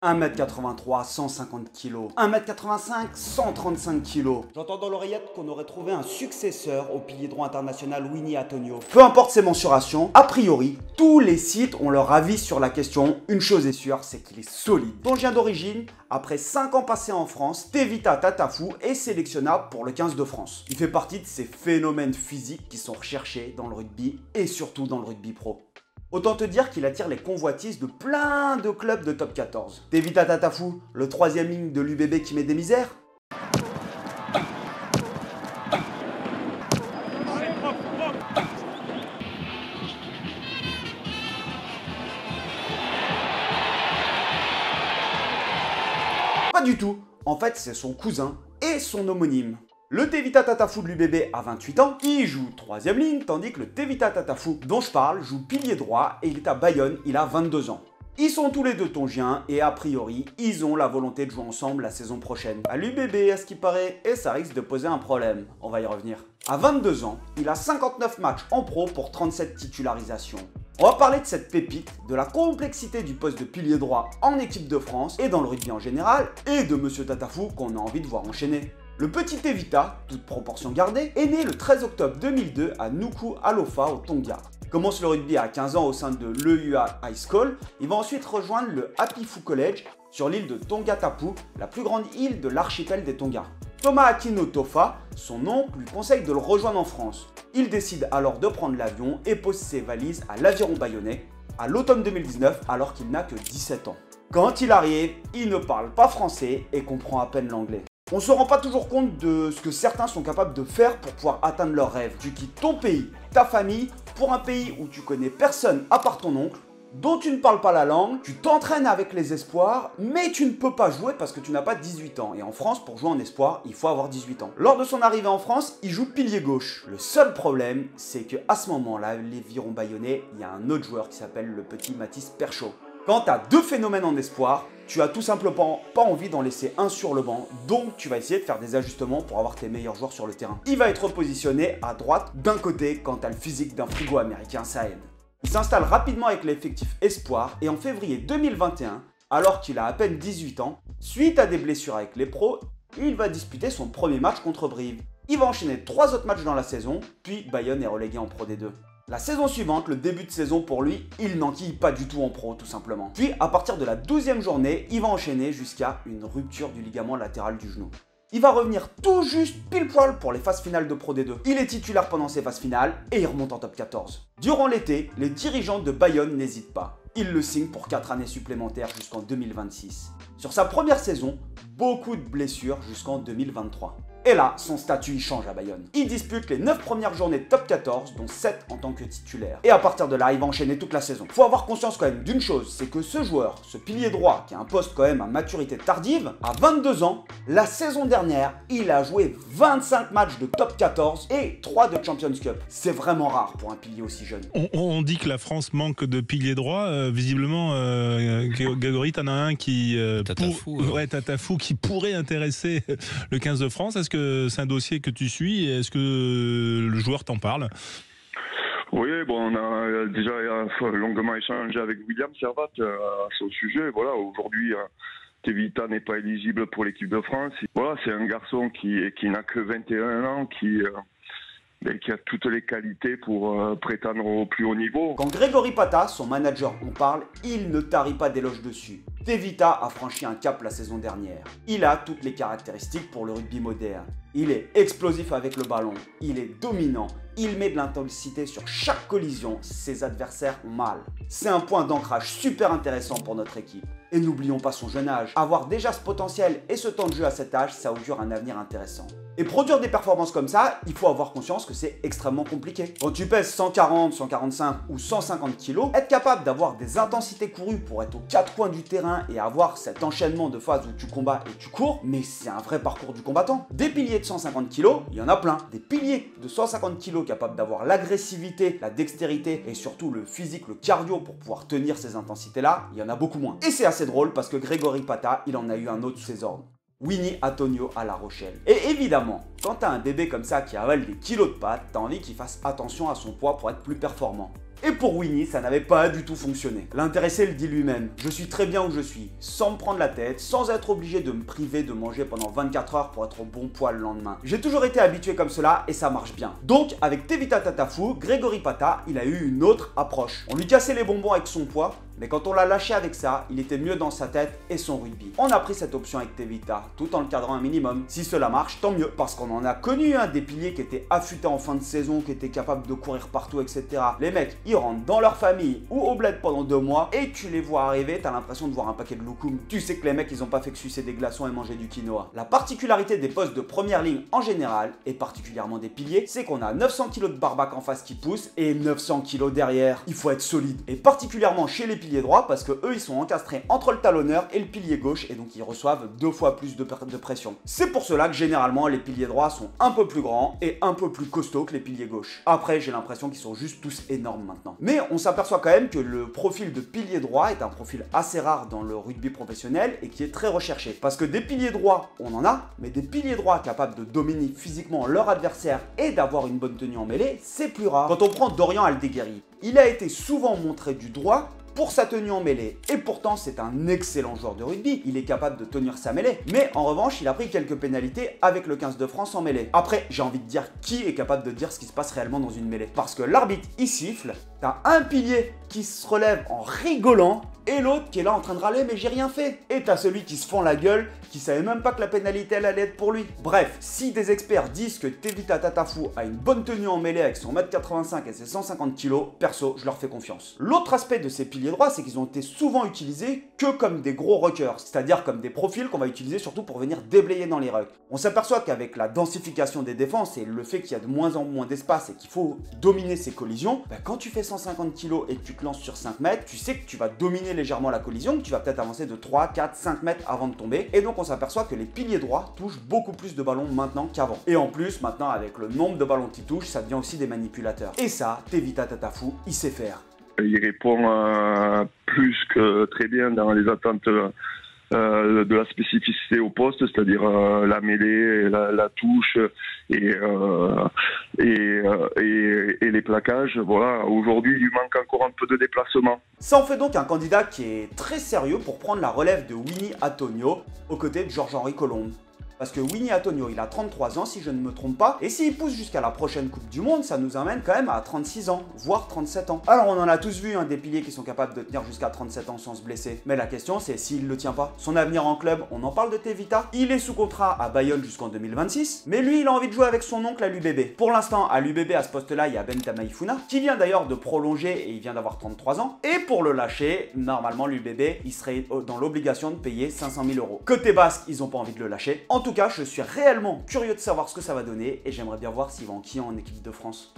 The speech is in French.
1m83, 150 kg. 1m85, 135 kg. J'entends dans l'oreillette qu'on aurait trouvé un successeur au pilier droit international Winnie Antonio. Peu importe ses mensurations, a priori, tous les sites ont leur avis sur la question. Une chose est sûre, c'est qu'il est solide. Tongien d'origine, après 5 ans passés en France, Tevita Tatafu est sélectionnable pour le 15 de France. Il fait partie de ces phénomènes physiques qui sont recherchés dans le rugby et surtout dans le rugby pro. Autant te dire qu'il attire les convoitises de plein de clubs de top 14. Tevita Tatafu, le 3e ligne de l'UBB qui met des misères? Pas du tout. En fait, c'est son cousin et son homonyme. Le Tevita Tatafu de l'UBB a 28 ans, il joue 3e ligne, tandis que le Tevita Tatafu dont je parle joue pilier droit et il est à Bayonne, il a 22 ans. Ils sont tous les deux tongiens et a priori, ils ont la volonté de jouer ensemble la saison prochaine. À l'UBB, à ce qui paraît, et ça risque de poser un problème, on va y revenir. À 22 ans, il a 59 matchs en pro pour 37 titularisations. On va parler de cette pépite, de la complexité du poste de pilier droit en équipe de France et dans le rugby en général, et de Monsieur Tatafu qu'on a envie de voir enchaîner. Le petit Tevita, toute proportion gardée, est né le 13 octobre 2002 à Nuku'alofa au Tonga. Il commence le rugby à 15 ans au sein de l'EUA High School. Il va ensuite rejoindre le Hapifu College sur l'île de Tongatapu, la plus grande île de l'archipel des Tonga. Thomas Akino Tofa, son oncle, lui conseille de le rejoindre en France. Il décide alors de prendre l'avion et pose ses valises à l'Aviron Bayonnais à l'automne 2019 alors qu'il n'a que 17 ans. Quand il arrive, il ne parle pas français et comprend à peine l'anglais. On ne se rend pas toujours compte de ce que certains sont capables de faire pour pouvoir atteindre leurs rêves. Tu quittes ton pays, ta famille, pour un pays où tu connais personne à part ton oncle, dont tu ne parles pas la langue, tu t'entraînes avec les espoirs, mais tu ne peux pas jouer parce que tu n'as pas 18 ans. Et en France, pour jouer en espoir, il faut avoir 18 ans. Lors de son arrivée en France, il joue pilier gauche. Le seul problème, c'est qu'à ce moment-là, l'Aviron Bayonnais, il y a un autre joueur qui s'appelle le petit Mathis Perchaud. Quand tu as deux phénomènes en espoir, tu as tout simplement pas envie d'en laisser un sur le banc, donc tu vas essayer de faire des ajustements pour avoir tes meilleurs joueurs sur le terrain. Il va être positionné à droite d'un côté quand tu as le physique d'un frigo américain, ça aide. Il s'installe rapidement avec l'effectif espoir et en février 2021, alors qu'il a à peine 18 ans, suite à des blessures avec les pros, il va disputer son premier match contre Brive. Il va enchaîner 3 autres matchs dans la saison, puis Bayonne est relégué en Pro D2. La saison suivante, le début de saison pour lui, il n'enquille pas du tout en pro tout simplement. Puis à partir de la 12e journée, il va enchaîner jusqu'à une rupture du ligament latéral du genou. Il va revenir tout juste pile poil pour les phases finales de Pro D2. Il est titulaire pendant ces phases finales et il remonte en top 14. Durant l'été, les dirigeants de Bayonne n'hésitent pas. Ils le signent pour 4 années supplémentaires jusqu'en 2026. Sur sa première saison, beaucoup de blessures jusqu'en 2023. Et là, son statut change à Bayonne. Il dispute les 9 premières journées de top 14, dont 7 en tant que titulaire. Et à partir de là, il va enchaîner toute la saison. Faut avoir conscience quand même d'une chose, c'est que ce joueur, ce pilier droit, qui a un poste quand même à maturité tardive, à 22 ans, la saison dernière, il a joué 25 matchs de top 14 et 3 de Champions Cup. C'est vraiment rare pour un pilier aussi jeune. On dit que la France manque de pilier droit. Visiblement, Grégory, t'en as un qui, Tatafu, qui pourrait intéresser le 15 de France. Est-ce que c'est un dossier que tu suis et est-ce que le joueur t'en parle? Oui, bon, on a déjà longuement échangé avec William Servat à son sujet. Voilà, aujourd'hui, Tevita n'est pas éligible pour l'équipe de France. Voilà, c'est un garçon qui n'a que 21 ans, qui a toutes les qualités pour prétendre au plus haut niveau. Quand Grégory Pata, son manager, en parle, il ne tarit pas d'éloges dessus. Tevita a franchi un cap la saison dernière. Il a toutes les caractéristiques pour le rugby moderne. Il est explosif avec le ballon, il est dominant, il met de l'intensité sur chaque collision, ses adversaires ont mal. C'est un point d'ancrage super intéressant pour notre équipe. Et n'oublions pas son jeune âge. Avoir déjà ce potentiel et ce temps de jeu à cet âge, ça augure un avenir intéressant. Et produire des performances comme ça, il faut avoir conscience que c'est extrêmement compliqué. Quand tu pèses 140, 145 ou 150 kg, être capable d'avoir des intensités courues pour être aux 4 coins du terrain et avoir cet enchaînement de phases où tu combats et tu cours, mais c'est un vrai parcours du combattant. Des piliers de 150 kg, il y en a plein. Des piliers de 150 kg capables d'avoir l'agressivité, la dextérité et surtout le physique, le cardio pour pouvoir tenir ces intensités-là, il y en a beaucoup moins. Et c'est assez drôle parce que Grégory Pata, il en a eu un autre sous ses ordres. Winnie Antonio à La Rochelle. Et évidemment, quand t'as un bébé comme ça qui avale des kilos de pâtes, t'as envie qu'il fasse attention à son poids pour être plus performant. Et pour Winnie, ça n'avait pas du tout fonctionné. L'intéressé le dit lui-même, je suis très bien où je suis, sans me prendre la tête, sans être obligé de me priver de manger pendant 24 heures pour être au bon poids le lendemain. J'ai toujours été habitué comme cela et ça marche bien. Donc avec Tevita Tatafu, Grégory Pata, il a eu une autre approche. On lui cassait les bonbons avec son poids, mais quand on l'a lâché avec ça, il était mieux dans sa tête et son rugby. On a pris cette option avec Tevita, tout en le cadrant un minimum. Si cela marche, tant mieux, parce qu'on en a connu des piliers qui étaient affûtés en fin de saison, qui étaient capables de courir partout, etc. Les mecs, ils rentrent dans leur famille ou au bled pendant 2 mois et tu les vois arriver, t'as l'impression de voir un paquet de loukoum. Tu sais que les mecs, ils ont pas fait que sucer des glaçons et manger du quinoa. La particularité des postes de première ligne en général, et particulièrement des piliers, c'est qu'on a 900 kg de barbac en face qui pousse et 900 kg derrière. Il faut être solide. Et particulièrement chez les piliers droits, parce que eux, ils sont encastrés entre le talonneur et le pilier gauche, et donc ils reçoivent 2 fois plus de pression. C'est pour cela que généralement, les piliers droits sont un peu plus grands et un peu plus costauds que les piliers gauches. Après, j'ai l'impression qu'ils sont juste tous énormes maintenant. Mais on s'aperçoit quand même que le profil de pilier droit est un profil assez rare dans le rugby professionnel et qui est très recherché. Parce que des piliers droits, on en a, mais des piliers droits capables de dominer physiquement leur adversaire et d'avoir une bonne tenue en mêlée, c'est plus rare. Quand on prend Dorian Aldeguerri, il a été souvent montré du droit pour sa tenue en mêlée. Et pourtant, c'est un excellent joueur de rugby. Il est capable de tenir sa mêlée. Mais en revanche, il a pris quelques pénalités avec le 15 de France en mêlée. Après, j'ai envie de dire qui est capable de dire ce qui se passe réellement dans une mêlée. Parce que l'arbitre, il siffle. T'as un pilier qui se relève en rigolant et l'autre qui est là en train de râler mais j'ai rien fait. Et t'as celui qui se fend la gueule, qui savait même pas que la pénalité elle allait être pour lui. Bref, si des experts disent que Tevita Tatafu a une bonne tenue en mêlée avec son 1m85 et ses 150 kg, perso, je leur fais confiance. L'autre aspect de ces piliers droits, c'est qu'ils ont été souvent utilisés que comme des gros ruckers, c'est-à-dire comme des profils qu'on va utiliser surtout pour venir déblayer dans les rucks. On s'aperçoit qu'avec la densification des défenses et le fait qu'il y a de moins en moins d'espace et qu'il faut dominer ces collisions, quand tu fais 150 kg et que tu te lances sur 5 mètres, tu sais que tu vas dominer légèrement la collision, que tu vas peut-être avancer de 3, 4, 5 mètres avant de tomber. Et donc on s'aperçoit que les piliers droits touchent beaucoup plus de ballons maintenant qu'avant. Et en plus, maintenant avec le nombre de ballons qu'ils touchent, ça devient aussi des manipulateurs. Et ça, Tevita Tatafu, il sait faire. Il répond plus que très bien dans les attentes de la spécificité au poste, c'est-à-dire la mêlée, la touche et les plaquages. Voilà, aujourd'hui, il lui manque encore un peu de déplacement. Ça en fait donc un candidat qui est très sérieux pour prendre la relève de Winnie Atonio aux côtés de Georges-Henri Colombe. Parce que Winnie Atonio, il a 33 ans si je ne me trompe pas, et s'il pousse jusqu'à la prochaine Coupe du Monde, ça nous amène quand même à 36 ans, voire 37 ans. Alors on en a tous vu des piliers qui sont capables de tenir jusqu'à 37 ans sans se blesser. Mais la question c'est s'il le tient pas. Son avenir en club, on en parle de Tevita. Il est sous contrat à Bayonne jusqu'en 2026, mais lui il a envie de jouer avec son oncle à l'UBB. Pour l'instant, à l'UBB à ce poste-là, il y a Ben Tamaifuna, qui vient d'ailleurs de prolonger et il vient d'avoir 33 ans. Et pour le lâcher, normalement l'UBB, il serait dans l'obligation de payer 500 000 €. Côté basque, ils ont pas envie de le lâcher. En tout cas, je suis réellement curieux de savoir ce que ça va donner et j'aimerais bien voir s'il va enquiller en équipe de France.